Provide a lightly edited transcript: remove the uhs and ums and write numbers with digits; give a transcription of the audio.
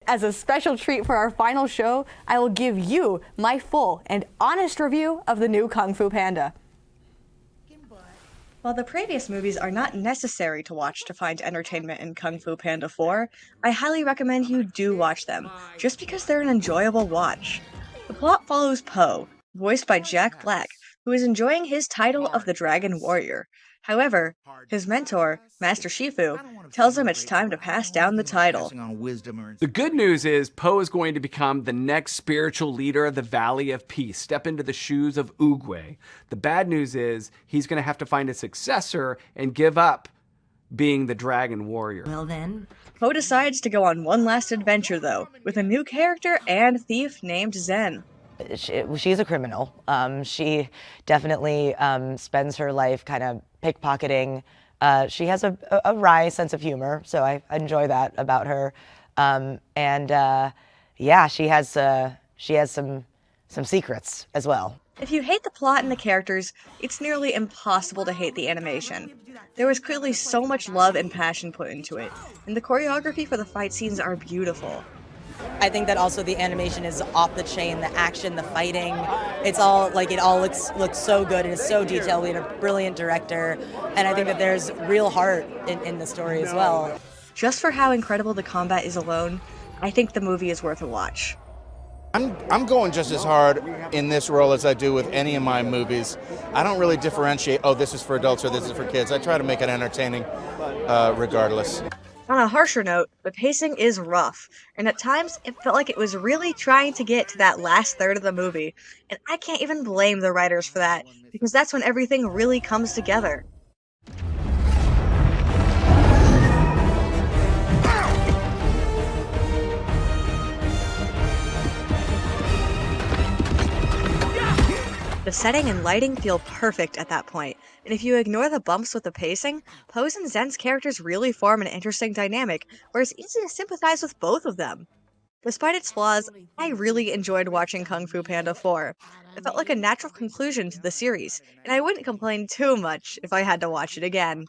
As a special treat for our final show, I will give you my full and honest review of the new Kung Fu Panda. While the previous movies are not necessary to watch to find entertainment in Kung Fu Panda 4, I highly recommend you do watch them, just because they're an enjoyable watch. The plot follows Po, voiced by Jack Black, who is enjoying his title of the Dragon Warrior. However, his mentor, Master Shifu, tells him it's time to pass down the title. The good news is Po is going to become the next spiritual leader of the Valley of Peace, step into the shoes of Oogway. The bad news is he's going to have to find a successor and give up being the Dragon Warrior. Well then, Po decides to go on one last adventure, though, with a new character and thief named Zen. she's a criminal. She definitely spends her life kind of pickpocketing. She has a wry sense of humor, so I enjoy that about her. Yeah, she has some secrets as well. If you hate the plot and the characters, it's nearly impossible to hate the animation. There was clearly so much love and passion put into it, and the choreography for the fight scenes are beautiful. I think that also the animation is off the chain, the action, the fighting, it's all like it all looks so good and it's so detailed. We had a brilliant director, and I think that there's real heart in the story as well. Just for how incredible the combat is alone, I think the movie is worth a watch. I'm going just as hard in this role as I do with any of my movies. I don't really differentiate, oh, this is for adults or this is for kids. I try to make it entertaining regardless. On a harsher note, the pacing is rough, and at times it felt like it was really trying to get to that last third of the movie, and I can't even blame the writers for that, because that's when everything really comes together. The setting and lighting feel perfect at that point, and if you ignore the bumps with the pacing, Poe's and Zen's characters really form an interesting dynamic where it's easy to sympathize with both of them. Despite its flaws, I really enjoyed watching Kung Fu Panda 4. It felt like a natural conclusion to the series, and I wouldn't complain too much if I had to watch it again.